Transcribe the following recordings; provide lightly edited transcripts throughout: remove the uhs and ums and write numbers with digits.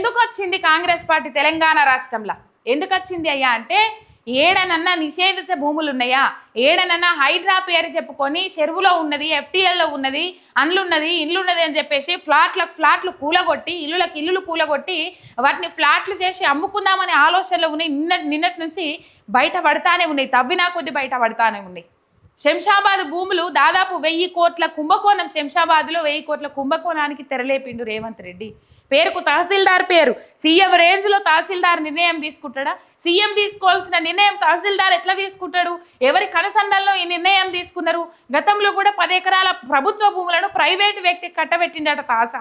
ఎందుకు వచ్చింది కాంగ్రెస్ పార్టీ తెలంగాణ రాష్ట్రంలో? ఎందుకు వచ్చింది అయ్యా అంటే, ఏడనన్నా నిషేధిత భూములు ఉన్నాయా, ఏడనన్నా హైడ్రా పేరు చెప్పుకొని చెరువులో ఉన్నది, ఎఫ్టీఎల్లో ఉన్నది, అండ్లున్నది, ఇల్లున్నది అని చెప్పేసి ఫ్లాట్లు కూలగొట్టి, ఇల్లులు కూలగొట్టి వాటిని ఫ్లాట్లు చేసి అమ్ముకుందామనే ఆలోచనలు ఉన్నాయి. నిన్నటి నుంచి బయట పడతానే ఉన్నాయి, తవ్వినా కొద్ది బయట పడతానే ఉన్నాయి. శంషాబాద్ భూములు దాదాపు 1000 కోట్ల కుంభకోణం, శంషాబాద్లో 1000 కోట్ల కుంభకోణానికి తెరలేపిండు రేవంత్ రెడ్డి. పేరుకు తహసీల్దార్ పేరు, సీఎం రేంజ్లో తహసీల్దార్ నిర్ణయం తీసుకుంటాడా? సీఎం తీసుకోవాల్సిన నిర్ణయం తహసీల్దార్ ఎట్లా తీసుకుంటాడు? ఎవరి కనసండల్లో ఈ నిర్ణయం తీసుకున్నారు? గతంలో కూడా 10 ఎకరాల ప్రభుత్వ భూములను ప్రైవేటు వ్యక్తికి కట్టబెట్టిండట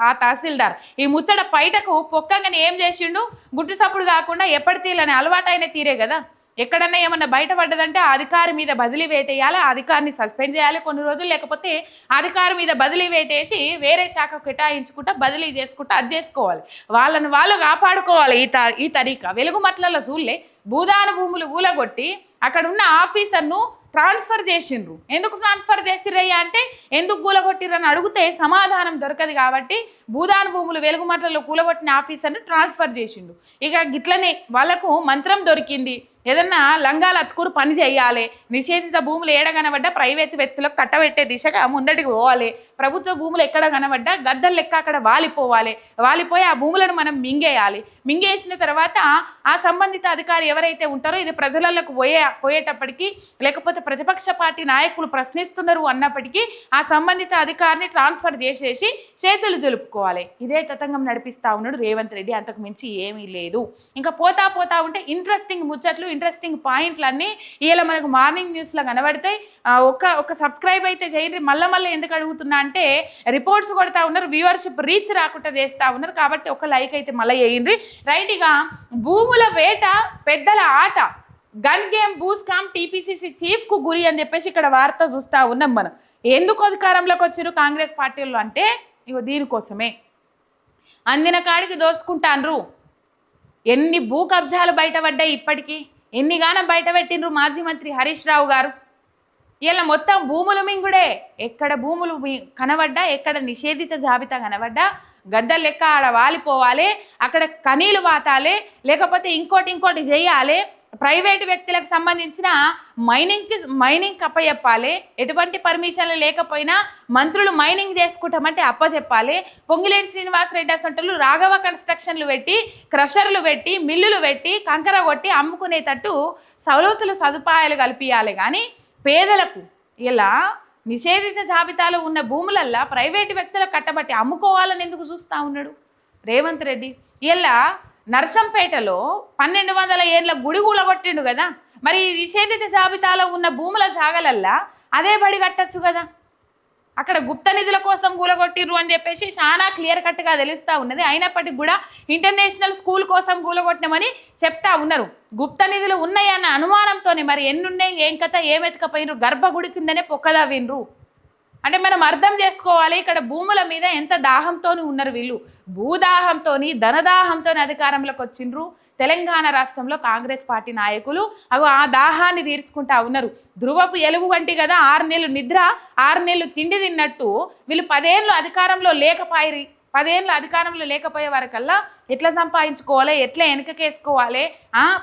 ఆ తహసీల్దార్. ఈ ముచ్చట బయటకు పొక్కంగానే ఏం చేసిండు? గుట్టు సప్పుడు కాకుండా ఎప్పటి తీరని అలవాటైన తీరే కదా. ఎక్కడన్నా ఏమన్నా బయటపడ్డదంటే ఆ అధికారి మీద బదిలీ వేటేయాలి, ఆ అధికారిని సస్పెండ్ చేయాలి కొన్ని రోజులు, లేకపోతే అధికారి మీద బదిలీ వేటేసి వేరే శాఖకు కేటాయించుకుంటా బదిలీ చేసుకుంటా అది చేసుకోవాలి. వాళ్ళను వాళ్ళు కాపాడుకోవాలి. ఈ తరీకా వెలుగుమట్లలో చూడలే, భూదాన భూములు ఊలగొట్టి అక్కడ ఉన్న ఆఫీసర్ను ట్రాన్స్ఫర్ చేసిండ్రు. ఎందుకు ట్రాన్స్ఫర్ చేసిర్రయ్యా అంటే, ఎందుకు కూలగొట్టిర్రని అడిగితే సమాధానం దొరకదు కాబట్టి భూదాన భూములు వెలుగుమట్లలో కూలగొట్టిన ఆఫీసర్ను ట్రాన్స్ఫర్ చేసిండు. ఇక గిట్లనే వాళ్ళకు మంత్రం దొరికింది, ఏదన్నా లంగాలు అతుకురు పని చేయాలి, నిషేధిత భూములు ఏడ కనబడ్డా ప్రైవేటు వ్యక్తులకు కట్టబెట్టే దిశగా ముందటికి పోవాలి, ప్రభుత్వ భూములు ఎక్కడ కనబడ్డా గద్దలు లెక్క అక్కడ వాలిపోయి ఆ భూములను మనం మింగేసిన తర్వాత ఆ సంబంధిత అధికారి ఎవరైతే ఉంటారో ఇది ప్రజలకు పోయేటప్పటికీ, లేకపోతే ప్రతిపక్ష పార్టీ నాయకులు ప్రశ్నిస్తున్నారు అన్నప్పటికీ ఆ సంబంధిత అధికారిని ట్రాన్స్ఫర్ చేసేసి చేతులు దులుపుకోవాలి. ఇదే తతంగం నడిపిస్తా ఉన్నాడు రేవంత్ రెడ్డి, అంతకు మించి ఏమీ లేదు. ఇంకా పోతా ఉంటే ఇంట్రెస్టింగ్ ముచ్చట్లు, ఇంట్రెస్టింగ్ పాయింట్లన్నీ ఇలా మనకు మార్నింగ్ న్యూస్లో కనబడతాయి. ఒక సబ్స్క్రైబ్ అయితే చేయండి. మళ్ళీ ఎందుకు అడుగుతున్నా అంటే, రిపోర్ట్స్ కొడతా ఉన్నారు, వ్యూవర్షిప్ రీచ్ రాకుండా చేస్తూ ఉన్నారు కాబట్టి ఒక లైక్ అయితే మళ్ళీ వేయండి. రైట్గా భూముల వేట పెద్దల ఆట, గన్ గేమ్ బూస్కామ్ టీపీసీసీ చీఫ్కు గురి అని చెప్పేసి ఇక్కడ వార్త చూస్తూ ఉన్నాం మనం. ఎందుకు అధికారంలోకి వచ్చారు కాంగ్రెస్ పార్టీలో అంటే ఇగో దీనికోసమే. అందిన కాడికి దోసుకుంటాన్రు. ఎన్ని భూ కబ్జాలు బయటపడ్డాయి, ఇప్పటికీ ఎన్నిగానం బయట పెట్టిండ్రు మాజీ మంత్రి హరీష్ రావు గారు. ఇలా మొత్తం భూములు మింగుడే. ఎక్కడ భూములు కనబడ్డా, ఎక్కడ నిషేధిత జాబితా కనబడ్డా గద్దలు లెక్క ఆడ వాలిపోవాలి, అక్కడ కనీలు వాతాలి, లేకపోతే ఇంకోటి చేయాలి. ప్రైవేటు వ్యక్తులకు సంబంధించిన మైనింగ్ అప్పచెప్పాలి. ఎటువంటి పర్మిషన్లు లేకపోయినా మంత్రులు మైనింగ్ చేసుకుంటామంటే అప్పచెప్పాలి. పొంగిలేటి శ్రీనివాసరెడ్డి అసంటలు రాఘవ కన్స్ట్రక్షన్లు పెట్టి, క్రషర్లు పెట్టి, మిల్లులు పెట్టి, కంకర కొట్టి అమ్ముకునేటట్టు సదుపాయాలు కల్పించాలి. కానీ పేదలకు ఇలా నిషేధిత జాబితాలో ఉన్న భూములల్లా ప్రైవేటు వ్యక్తులకు కట్టబట్టి అమ్ముకోవాలని ఎందుకు చూస్తూ ఉన్నాడు రేవంత్ రెడ్డి? ఇలా నర్సంపేటలో 1200 ఏళ్ళ గుడి కూలగొట్టిండు కదా. మరి నిషేధిత జాబితాలో ఉన్న భూముల జాగలల్లా అదే బడి కట్టచ్చు కదా. అక్కడ గుప్త నిధుల కోసం కూలగొట్టిర్రు అని చెప్పేసి చాలా క్లియర్ కట్గా తెలుస్తూ ఉన్నది. అయినప్పటికీ కూడా ఇంటర్నేషనల్ స్కూల్ కోసం కూలగొట్టినామని చెప్తా ఉన్నారు. గుప్త నిధులు ఉన్నాయన్న అనుమానంతోనే మరి ఎన్నున్నాయి, ఏం కథ, ఏం ఎత్తుకపోయినరు, గర్భగుడి కిందనే పొక్కదవ్విండ్రు అంటే మనం అర్థం చేసుకోవాలి. ఇక్కడ భూముల మీద ఎంత దాహంతో ఉన్నారు వీళ్ళు. భూదాహంతో, ధనదాహంతో అధికారంలోకి వచ్చిండ్రు తెలంగాణ రాష్ట్రంలో కాంగ్రెస్ పార్టీ నాయకులు. ఆ దాహాన్ని తీర్చుకుంటా ఉన్నారు. ధృవపు ఎలుగు వంటి కదా 6 నెలలు నిద్ర 6 నెలలు తిండి తిన్నట్టు వీళ్ళు 10 ఏళ్ళు అధికారంలో లేకపోయి 10 ఏళ్ళు అధికారంలో లేకపోయే వరకల్లా ఎట్లా సంపాదించుకోవాలి, ఎట్లా వెనకకేసుకోవాలి,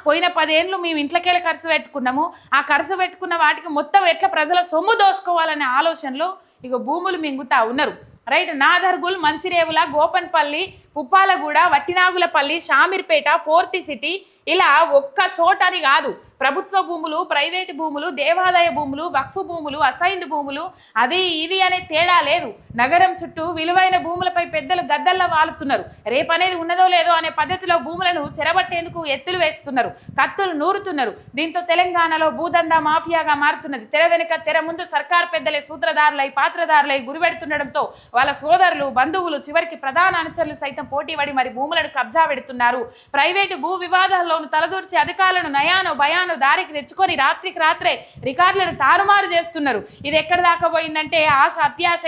పోయిన 10 ఏళ్ళు మేము ఇంట్లోకెళ్ళి ఖర్చు పెట్టుకున్నాము, ఆ ఖర్చు పెట్టుకున్న వాటికి మొత్తం ఎట్లా ప్రజల సొమ్ము దోసుకోవాలనే ఆలోచనలో ఇక భూములు మింగుతా ఉన్నారు. Right. Nadargul, Manchirevula, Gopanpally, Puppalaguda, Vattinagulapally, Shamirpet, fourth city ఇలా ఒక్క చోటని కాదు, ప్రభుత్వ భూములు, ప్రైవేటు భూములు, దేవాదాయ భూములు, వక్ఫ్ భూములు, అసైన్డ్ భూములు, అది ఇది అనే తేడా లేదు. నగరం చుట్టూ విలువైన భూములపై పెద్దలు గద్దల్లా వాలుతున్నారు. రేపనేది ఉన్నదో లేదో అనే పద్ధతిలో భూములను చెరబట్టేందుకు ఎత్తులు వేస్తున్నారు, కత్తులు నూరుతున్నారు. దీంతో తెలంగాణలో భూదందా మాఫియాగా మారుతున్నది. తెర వెనుక తెర ముందు సర్కార్ పెద్దలే సూత్రధారులై పాత్రధారులై గురిపెడుతుండడంతో వాళ్ళ సోదరులు, బంధువులు, చివరికి ప్రధాన అనుచరులు సైతం పోటీపడి మరి భూములను కబ్జా పెడుతున్నారు. ప్రైవేటు భూ వివాదాల్లోనూ తలదూర్చి అధికారులను నయాను భయాను దారికి తెచ్చుకొని రాత్రికి రాత్రే రికార్డులను తారుమారు చేస్తున్నారు. ఇది ఎక్కడ దాకా పోయిందంటే ఆశ అత్యాశ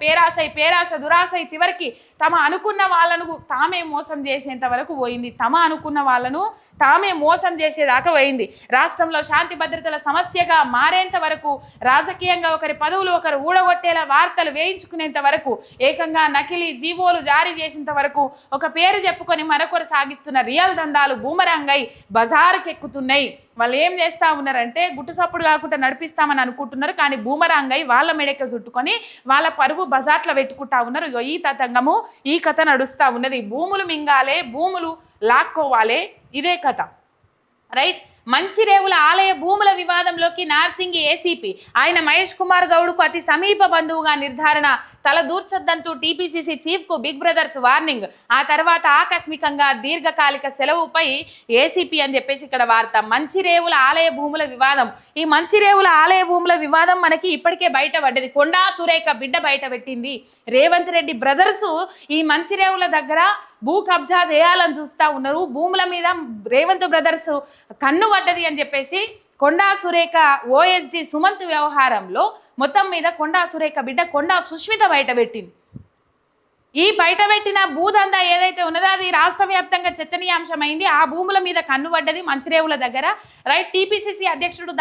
పేరాశ దురాశ చివరికి తమ అనుకున్న వాళ్ళను తామే మోసం చేసేంత వరకు పోయింది. తమ అనుకున్న వాళ్ళను తామే మోసం చేసేదాకా పోయింది. రాష్ట్రంలో శాంతి భద్రతల సమస్యగా మారేంత వరకు, రాజకీయంగా ఒకరి పదవులు ఒకరు ఊడగొట్టేలా వార్తలు వేయించుకునేంత వరకు, ఏకంగా నకిలీ జీవోలు జారీ చేసేంత వరకు ఒక పేరు చెప్పుకొని మరొకరు సాగిస్తున్న రియల్ దందాలు బూమరాంగై బజారుకెక్కుతున్నాయి. వాళ్ళు ఏం చేస్తా ఉన్నారంటే గుట్టు సప్పుడు కాకుండా నడిపిస్తామని అనుకుంటున్నారు, కానీ బూమరాంగై వాళ్ళ మెడక చుట్టుకొని వాళ్ళ పరువు బజార్లో పెట్టుకుంటా ఉన్నారు. ఈ తతంగము ఈ కథ నడుస్తూ ఉన్నది. భూములు మింగాలే, భూములు లాక్కోవాలే, ఇదే కథ, రైట్. మంచిరేవుల ఆలయ భూముల వివాదంలోకి నార్సింగి ఏసీపీ ఆయన మహేష్ కుమార్ గౌడ్కు అతి సమీప బంధువుగా నిర్ధారణ, తల దూర్చొద్దంటూ టీపీసీసీ చీఫ్కు బిగ్ బ్రదర్స్ వార్నింగ్. ఆ తర్వాత ఆకస్మికంగా దీర్ఘకాలిక సెలవుపై ఏసీపీ అని చెప్పేసి ఇక్కడ వార్త. మంచిరేవుల ఆలయ భూముల వివాదం. ఈ మంచిరేవుల ఆలయ భూముల వివాదం మనకి ఇప్పటికే బయటపడ్డది. కొండా సురేఖ బిడ్డ బయట పెట్టింది. రేవంత్ రెడ్డి బ్రదర్స్ ఈ మంచిరేవుల దగ్గర భూ కబ్జా చేయాలని చూస్తూ ఉన్నారు. భూముల మీద రేవంత్ బ్రదర్స్ కన్ను పడ్డది అని చెప్పేసి కొండా సురేఖ ఓఎస్డి సుమంత్ వ్యవహారంలో మొత్తం మీద కొండా సురేఖ బిడ్డ కొండా సుష్మిత బయటపెట్టింది. ఈ బయటపెట్టిన భూదందా ఏదైతే ఉన్నదో అది రాష్ట్ర వ్యాప్తంగా చర్చనీయాంశమైంది. ఆ భూముల మీద కన్ను పడ్డది మంచిరేవుల దగ్గర, రైట్. టీపీసీసీ అధ్యక్షుడు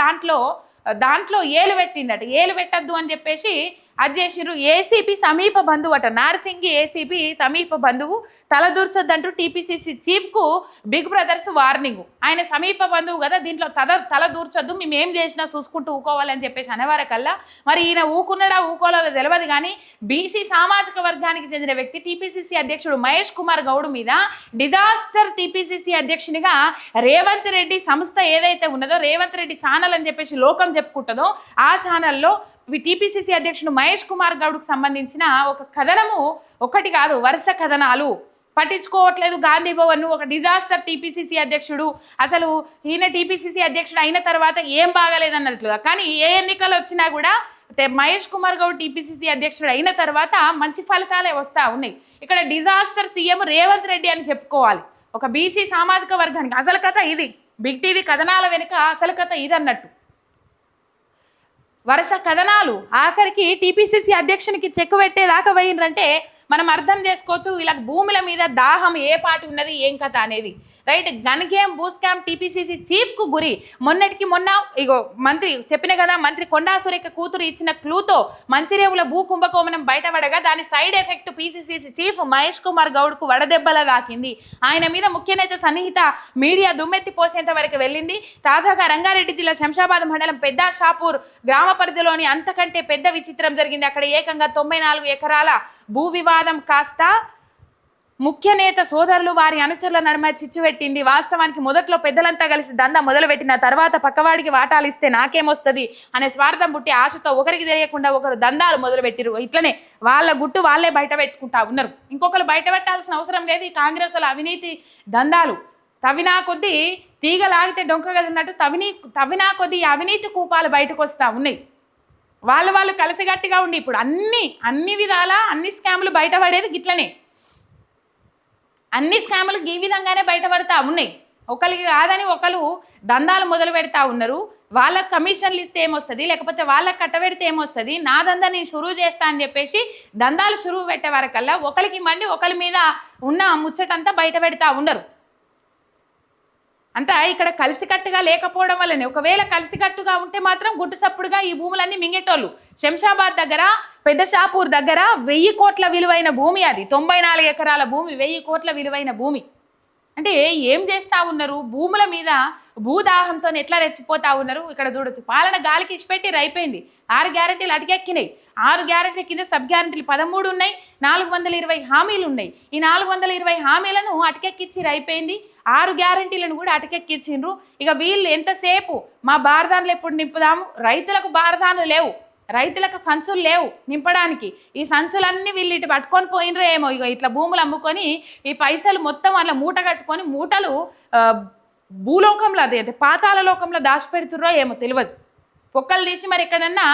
దాంట్లో ఏలు పెట్టిండట. ఏలు పెట్టద్దు అని చెప్పేసి అది చేసిర్రు. ఏసీపీ సమీప బంధువు అట, నార్సింగి ఏసీపీ సమీప బంధువు తలదూర్చొద్దంటూ టీపీసీసీ చీఫ్కు బిగ్ బ్రదర్స్ వార్నింగ్. ఆయన సమీప బంధువు కదా, దీంట్లో తల దూర్చొద్దు, మేము ఏం చేసినా చూసుకుంటూ ఊకోవాలని చెప్పేసి అనేవారకల్లా మరి ఈయన ఊకున్నాడా ఊకోలేదో తెలియదు, కానీ బీసీ సామాజిక వర్గానికి చెందిన వ్యక్తి టీపీసీసీ అధ్యక్షుడు మహేష్ కుమార్ గౌడ్ మీద డిజాస్టర్ టీపీసీసీ అధ్యక్షునిగా రేవంత్ రెడ్డి సంస్థ ఏదైతే ఉన్నదో, రేవంత్ రెడ్డి ఛానల్ అని చెప్పేసి లోకం చెప్పుకుంటుందో, ఆ ఛానల్లో టీపీసీసీ అధ్యక్షుడు మహేష్ కుమార్ గౌడ్కు సంబంధించిన ఒక కథనము, ఒకటి కాదు వరుస కథనాలు పట్టించుకోవట్లేదు. గాంధీ భవన్ ఒక డిజాస్టర్ టీపీసీసీ అధ్యక్షుడు, అసలు ఈయన టీపీసీసీ అధ్యక్షుడు అయిన తర్వాత ఏం బాగాలేదన్నట్లుగా, కానీ ఏ ఎన్నికలు వచ్చినా కూడా మహేష్ కుమార్ గౌడ్ టీపీసీసీ అధ్యక్షుడు అయిన తర్వాత మంచి ఫలితాలే వస్తూ ఉన్నాయి. ఇక్కడ డిజాస్టర్ సీఎం రేవంత్ రెడ్డి అని చెప్పుకోవాలి. ఒక బీసీ సామాజిక వర్గానికి అసలు కథ ఇది. బిగ్ టీవీ కథనాల వెనుక అసలు కథ ఇది అన్నట్టు. వరుస కథనాలు ఆఖరికి టీపీసీసీ అధ్యక్షునికి చెక్కు పెట్టేదాకా పోయిండ్రంటే మనం అర్థం చేసుకోవచ్చు వీళ్ళకి భూముల మీద దాహం ఏ పాటి ఉన్నది ఏం కథ అనేది, రైట్. గన్ గేమ్ బూ స్కామ్ టీపీసీసీ చీఫ్కు గురి. మొన్నటికి మొన్న ఇగో మంత్రి చెప్పిన కదా, మంత్రి కొండా సురేఖ కూతురు ఇచ్చిన క్లూతో మంచిరేవుల భూ కుంభకోణం బయటపడగా దాని side effect PCC chief Mahesh Kumar గౌడ్కు వడదెబ్బల దాకింది. ఆయన మీద ముఖ్య నేత సన్నిహిత మీడియా దుమ్మెత్తి పోసేంత వరకు వెళ్ళింది. తాజాగా రంగారెడ్డి జిల్లా శంషాబాద్ మండలం పెద్ద షాపూర్ గ్రామ పరిధిలోని అంతకంటే పెద్ద విచిత్రం జరిగింది. అక్కడ ఏకంగా 94 ఎకరాల భూ వివాదం కాస్త ముఖ్య నేత సోదరులు వారి అనుచరుల నడుమ చిచ్చు పెట్టింది. వాస్తవానికి మొదట్లో పెద్దలంతా కలిసి దందా మొదలుపెట్టిన తర్వాత పక్కవాడికి వాటాలు ఇస్తే నాకేమొస్తుంది అనే స్వార్థం పుట్టి ఆశతో ఒకరికి తెలియకుండా ఒకరు దందాలు మొదలుపెట్టిరు. ఇట్లనే వాళ్ళ గుట్టు వాళ్ళే బయట పెట్టుకుంటా ఉన్నారు. ఇంకొకరు బయట పెట్టాల్సిన అవసరం లేదు. ఈ కాంగ్రెస్ అవినీతి దందాలు తవ్వినా కొద్దీ తీగ లాగితే డొంక కదిలినట్టు తవ్వినా కొద్దీ అవినీతి కూపాలు బయటకు వస్తూ ఉన్నాయి. వాళ్ళు కలిసిగట్టిగా ఉండి ఇప్పుడు అన్ని విధాల అన్ని స్కాములు బయటపడేది గిట్లనే. అన్ని స్కాములు ఈ విధంగానే బయటపడతా ఉన్నాయి. ఒకరికి కాదని ఒకరు దందాలు మొదలు పెడతా ఉన్నారు. వాళ్ళకి కమిషన్లు ఇస్తే ఏమొస్తుంది, లేకపోతే వాళ్ళకి కట్టబెడితే ఏమొస్తుంది, నా దందా నేను షురువు చేస్తా అని చెప్పేసి దందాలు షురువు పెట్టే వరకల్లా ఒకరికి మండి ఒకరి మీద ఉన్న ముచ్చటంతా బయట పెడతా ఉండరు. అంతా ఇక్కడ కలిసికట్టుగా లేకపోవడం వల్లనే. ఒకవేళ కలిసికట్టుగా ఉంటే మాత్రం గుట్టు సప్పుడుగా ఈ భూములన్నీ మింగేటోళ్ళు. శంషాబాద్ దగ్గర పెద్ద షాపూర్ దగ్గర 1000 కోట్ల విలువైన భూమి, అది 94 ఎకరాల భూమి, 1000 కోట్ల విలువైన భూమి. అంటే ఏం చేస్తూ ఉన్నారు, భూముల మీద భూదాహంతో ఎట్లా రెచ్చిపోతూ ఉన్నారు. ఇక్కడ చూడొచ్చు, పాలన గాలికి ఇచ్చిపెట్టి అయిపోయింది. 6 గ్యారెంటీలు అటుకెక్కినాయి. 6 గ్యారెంటీల కింద సబ్ గ్యారెంటీలు 13 ఉన్నాయి, 420 హామీలు ఉన్నాయి. ఈ 420 హామీలను అటుకెక్కిచ్చి అయిపోయింది. 6 గ్యారెంటీలను కూడా అటుకెక్కిచ్చిండ్రు. ఇక వీళ్ళు ఎంతసేపు మా బారదాన్లు ఎప్పుడు నింపుదాము, రైతులకు బారదాన్లు లేవు, రైతులకు సంచులు లేవు నింపడానికి. ఈ సంచులన్నీ వీళ్ళు ఇటు పట్టుకొని పోయినరో ఏమో. ఇక ఇట్లా భూములు అమ్ముకొని ఈ పైసలు మొత్తం అట్లా మూట కట్టుకొని మూటలు భూలోకంలో అదే పాతాళ లోకంలో దాచిపెడుతుర్రో ఏమో తెలియదు. పొక్కలు తీసి మరి ఎక్కడన్నా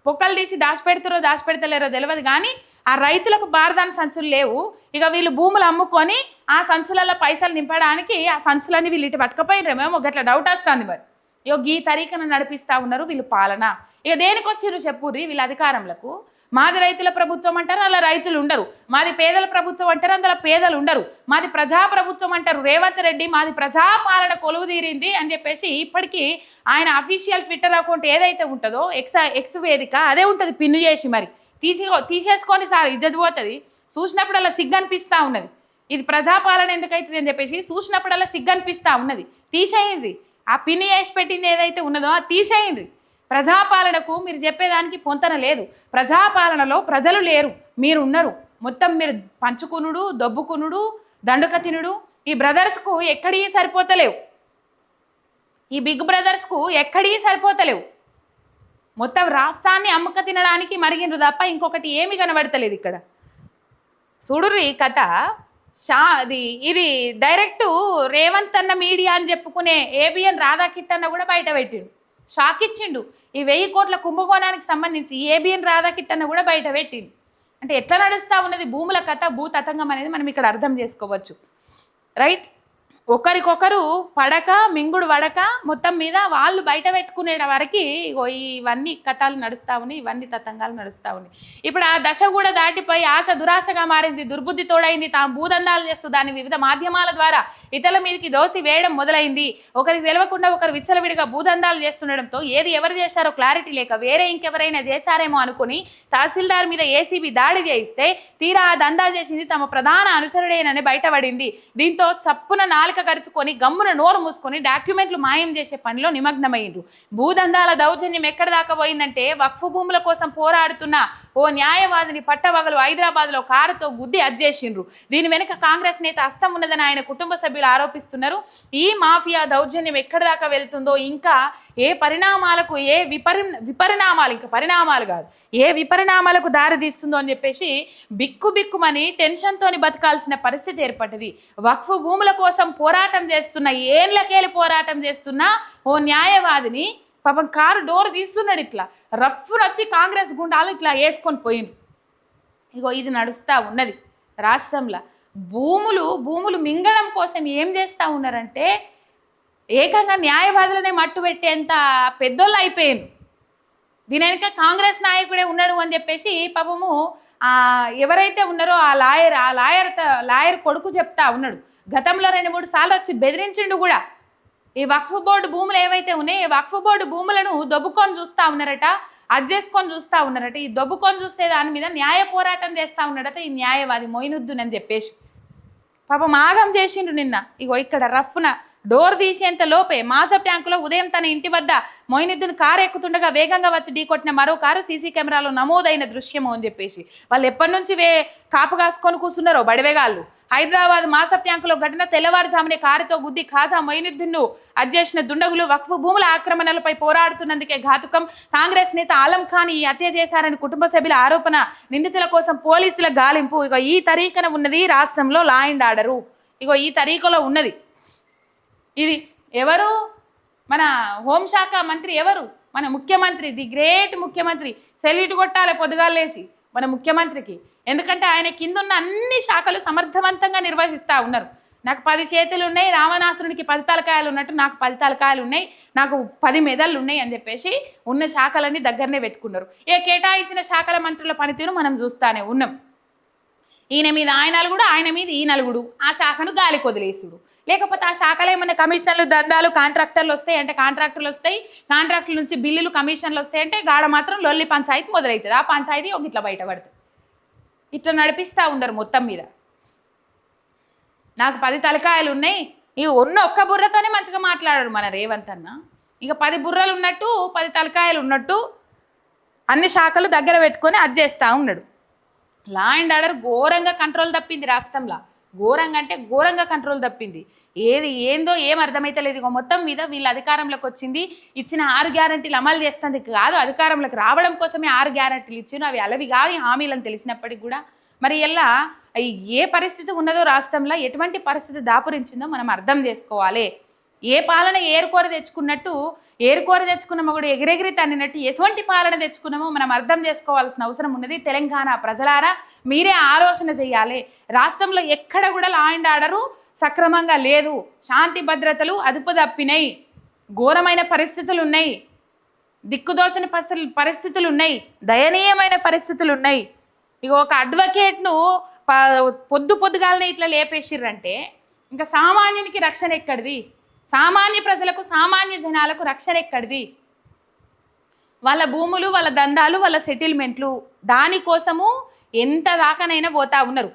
పొక్కలు తీసి దాచిపెడతలేరో తెలియదు, కానీ ఆ రైతులకు బారదాని సంచులు లేవు. ఇక వీళ్ళు భూములు అమ్ముకొని ఆ సంచులలో పైసలు నింపడానికి ఆ సంచులన్నీ వీళ్ళు ఇటు పట్టుకపోయినరేమో గట్లా డౌట్ వస్తుంది. మరి ఈ తరీకను నడిపిస్తూ ఉన్నారు వీళ్ళు పాలన. ఇక దేనికి వచ్చిర్రు చెప్పుర్రి వీళ్ళ అధికారంలోకి. మాది రైతుల ప్రభుత్వం అంటారు, అలా రైతులు ఉండరు. మాది పేదల ప్రభుత్వం అంటారు, అందులో పేదలు ఉండరు. మాది ప్రజా ప్రభుత్వం అంటారు రేవంత్ రెడ్డి, మాది ప్రజాపాలన కొలువు తీరింది అని చెప్పేసి ఇప్పటికీ ఆయన అఫీషియల్ ట్విట్టర్ అకౌంట్ ఏదైతే ఉంటుందో ఎక్స్ వేదిక అదే ఉంటుంది పిన్ను చేసి. మరి తీసేసుకొని సార్ ఇజ్జత్ పోతుంది. చూసినప్పుడల్లా సిగ్గు అనిపిస్తూ ఉన్నది. ఇది ప్రజాపాలన ఎందుకైతుంది అని చెప్పేసి చూసినప్పుడల్లా సిగ్గు అనిపిస్తూ ఉన్నది. తీసేయండి. ఆ పిన్ని చేసి పెట్టింది ఏదైతే ఉన్నదో అది తీసేయండి. ప్రజాపాలనకు మీరు చెప్పేదానికి పొంతన లేదు. ప్రజాపాలనలో ప్రజలు లేరు, మీరు ఉన్నారు. మొత్తం మీరు పంచుకునుడు, దొబ్బుకునుడు, దండుక తినుడు. ఈ బ్రదర్స్కు ఎక్కడీ సరిపోతలేవు. ఈ బిగ్ బ్రదర్స్కు ఎక్కడీ సరిపోతలేవు. మొత్తం రాష్ట్రాన్ని అమ్మక తినడానికి మరిగినరు తప్ప ఇంకొకటి ఏమి కనబడతలేదు ఇక్కడ. చూడుర్రి కథ. ఇది డైరెక్టు రేవంత్ అన్న మీడియా అని చెప్పుకునే ఏబిఎన్ రాధాకిట్ అన్న కూడా బయట పెట్టిండు, షాక్ ఇచ్చిండు. ఈ 1000 కోట్ల కుంభకోణానికి సంబంధించి ఏబిఎన్ రాధాకిట్ అన్న కూడా బయట పెట్టిండు. అంటే ఎట్లా నడుస్తూ ఉన్నది భూముల కథ, భూతతంగం అనేది మనం ఇక్కడ అర్థం చేసుకోవచ్చు. రైట్. ఒకరికొకరు పడక మింగుడు వడక మొత్తం మీద వాళ్ళు బయట పెట్టుకునే వరకు ఇవన్నీ కథలు నడుస్తూ ఉన్నాయి, ఇవన్నీ తతంగాలు నడుస్తూ ఉన్నాయి. ఇప్పుడు ఆ దశ కూడా దాటిపోయి ఆశ దురాశగా మారింది, దుర్బుద్ధి తోడైంది. తాము భూదందాలు చేస్తూ దాన్ని వివిధ మాధ్యమాల ద్వారా ఇతరుల మీదకి దోసి వేయడం మొదలైంది. ఒకరికి తెలియకుండా ఒకరు విచ్చలవిడిగా భూదందాలు చేస్తుండడంతో ఏది ఎవరు చేశారో క్లారిటీ లేక వేరే ఇంకెవరైనా చేశారేమో అనుకుని తహసీల్దార్ మీద ఏసీబీ దాడి చేయిస్తే తీరా ఆ దందా చేసింది తమ ప్రధాన అనుసరుడేనని బయటపడింది. దీంతో చప్పున నాలుక గరుచుకొని గమ్మున నోరు మూసుకొని డాక్యుమెంట్లు మాయం చేసే పనిలో నిమగ్నమైండ్రు. భూదందాల దౌర్జన్యం ఎక్కడ దాకా పోయిందంటే వక్ఫ్ భూముల కోసం పోరాడుతున్న ఓ న్యాయవాదిని పట్టవగలు హైదరాబాద్లో కారుతో గుద్ది అజ్జేసిండ్రు. దీని వెనుక కాంగ్రెస్ నేత హస్తం ఉన్నదని ఆయన కుటుంబ సభ్యులు ఆరోపిస్తున్నారు. ఈ మాఫియా దౌర్జన్యం ఎక్కడ దాకా వెళ్తుందో, ఇంకా ఏ పరిణామాలకు విపరిణామాలు ఇంకా పరిణామాలు కాదు ఏ విపరిణామాలకు దారి తీస్తుందో అని చెప్పేసి బిక్కుమని టెన్షన్తోని బతకాల్సిన పరిస్థితి ఏర్పడ్డది. వక్ఫ్ భూముల కోసం పోరాటం చేస్తున్న, ఏళ్ళకేలి పోరాటం చేస్తున్న ఓ న్యాయవాదిని పాపం కారు డోర్ తీస్తున్నాడు, ఇట్లా రఫ్ఫును వచ్చి కాంగ్రెస్ గుండాలు ఇట్లా వేసుకొని పోయిండు. ఇగో ఇది నడుస్తూ ఉన్నది రాష్ట్రంలో. భూములు మింగడం కోసం ఏం చేస్తూ ఉన్నారంటే ఏకంగా న్యాయవాదులనే మట్టు పెట్టేంత పెద్దోళ్ళు అయిపోయారు. దీని వెనుక కాంగ్రెస్ నాయకుడే ఉన్నాడు అని చెప్పేసి పాపము ఎవరైతే ఉన్నారో ఆ లాయర్ కొడుకు చెప్తా ఉన్నాడు. గతంలో 2-3 సార్లు వచ్చి బెదిరించిండు కూడా. ఈ వక్ఫ్ బోర్డు భూములు ఏవైతే ఉన్నాయో ఈ వక్ఫ్ బోర్డు భూములను దొబ్బుకొని చూస్తూ ఉన్నారట, అడ్జేసుకొని చూస్తూ ఉన్నారట. ఈ దొబ్బుకొని చూస్తే దాని మీద న్యాయ పోరాటం చేస్తూ ఉన్నాడట ఈ న్యాయవాది మొయినుద్దీన్ అని చెప్పేసి. పాపం ఆగం చేసిండు నిన్న. ఇగో ఇక్కడ రఫ్న డోర్ తీసేంత లోపే మాసప్ ట్యాంకులో ఉదయం తన ఇంటి వద్ద మొయినుద్దీన్ కారు ఎక్కుతుండగా వేగంగా వచ్చి ఢీకొట్టిన మరో కారు సీసీ కెమెరాలో నమోదైన దృశ్యము అని చెప్పేసి. వాళ్ళు ఎప్పటి నుంచి కాపు కాసుకొని కూర్చున్నారో బడివేగాళ్ళు. హైదరాబాద్ మాసప్ ట్యాంకులో ఘటన తెల్లవారుజామునే కారుతో గుద్ది ఖాజా మొయినుద్దీన్ను అడ్జేసిన దుండగులు వక్ఫ్ భూముల ఆక్రమణలపై పోరాడుతున్నందుకే ఘాతుకం. కాంగ్రెస్ నేత ఆలం ఖాన్ ఈ హత్య చేశారని కుటుంబ సభ్యుల ఆరోపణ. నిందితుల కోసం పోలీసుల గాలింపు. ఇగో ఈ తరీఖన ఉన్నది రాష్ట్రంలో లా అండ్ ఆర్డరు. ఇగో ఈ తరీఖలో ఉన్నది. ఇది ఎవరు? మన హోంశాఖ మంత్రి ఎవరు? మన ముఖ్యమంత్రి, ది గ్రేట్ ముఖ్యమంత్రి. సెల్యూట్ కొట్టాలి పొద్దుగాలేసి మన ముఖ్యమంత్రికి. ఎందుకంటే ఆయన కింద ఉన్న అన్ని శాఖలు సమర్థవంతంగా నిర్వహిస్తూ ఉన్నారు. నాకు 10 చేతులు ఉన్నాయి, రావణాసురునికి 10 తలకాయలు ఉన్నట్టు నాకు 10 తలకాయలు ఉన్నాయి, నాకు 10 మెదళ్ళు ఉన్నాయి అని చెప్పేసి ఉన్న శాఖలన్నీ దగ్గరనే పెట్టుకున్నారు. కేటాయించిన శాఖల మంత్రుల పనితీరు మనం చూస్తానే ఉన్నాం. ఈయన మీద ఆయన నలుగుడు, ఆయన మీద ఈ నలుగుడు, ఆ శాఖను గాలి కొదిలేసుడు. లేకపోతే ఆ శాఖలో ఏమన్నా కమిషన్లు, దందాలు, కాంట్రాక్టర్లు వస్తాయి అంటే కాంట్రాక్టర్లు వస్తాయి, కాంట్రాక్టుల నుంచి బిల్లులు, కమిషన్లు వస్తాయి అంటే గాడ మాత్రం లొల్లి పంచాయతీ మొదలవుతుంది. ఆ పంచాయతీ ఒక ఇట్లా బయటపడుతుంది. ఇట్లా నడిపిస్తూ ఉండరు మొత్తం మీద. నాకు 10 తలకాయలు ఉన్నాయి, ఈ ఉన్న ఒక్క బుర్రతోనే మంచిగా మాట్లాడాడు మన రేవంత్ అన్న. ఇక 10 బుర్రలు ఉన్నట్టు 10 తలకాయలు ఉన్నట్టు అన్ని శాఖలు దగ్గర పెట్టుకొని అది చేస్తూ ఉన్నాడు. లా అండ్ ఆర్డర్ ఘోరంగా కంట్రోల్ తప్పింది రాష్ట్రంలో. ఘోరంగా అంటే ఘోరంగా కంట్రోల్ తప్పింది. ఏందో ఏం అర్థమైతలేదు. ఇక మొత్తం మీద వీళ్ళ అధికారంలోకి వచ్చింది, ఇచ్చిన 6 గ్యారెంటీలు అమలు చేస్తుంది కాదు, అధికారంలోకి రావడం కోసమే 6 గ్యారెంటీలు ఇచ్చిన అవి అలవి కాని హామీలను తెలిసినప్పటికీ కూడా మరి ఎలా ఏ పరిస్థితి ఉన్నదో రాష్ట్రంలో, ఎటువంటి పరిస్థితి దాపురించిందో మనం అర్థం చేసుకోవాలి. ఏ పాలన ఏరుకోర తెచ్చుకున్నట్టు, ఏరుకోర తెచ్చుకున్న మగుడు ఎగిరెగిరి తన్నినట్టు ఎటువంటి పాలన తెచ్చుకున్నామో మనం అర్థం చేసుకోవాల్సిన అవసరం ఉన్నది. తెలంగాణ ప్రజలారా మీరే ఆలోచన చేయాలి. రాష్ట్రంలో ఎక్కడ కూడా లా అండ్ ఆర్డరు సక్రమంగా లేదు, శాంతి భద్రతలు అదుపు తప్పినాయి, ఘోరమైన పరిస్థితులు ఉన్నాయి. దిక్కుదోచని పరిస్థితులు ఉన్నాయి, దయనీయమైన పరిస్థితులు ఉన్నాయి. ఇక ఒక అడ్వకేట్ను పొద్దుగాలనే ఇట్లా లేపేసిర్రంటే ఇంకా సామాన్యునికి రక్షణ ఎక్కడిది? సామాన్య ప్రజలకు, సామాన్య జనాలకు రక్షణ ఎక్కడిది? వాళ్ళ భూములు, వాళ్ళ దందాలు, వాళ్ళ సెటిల్మెంట్లు, దానికోసము ఎంత దాకానైనా పోతా ఉన్నారు.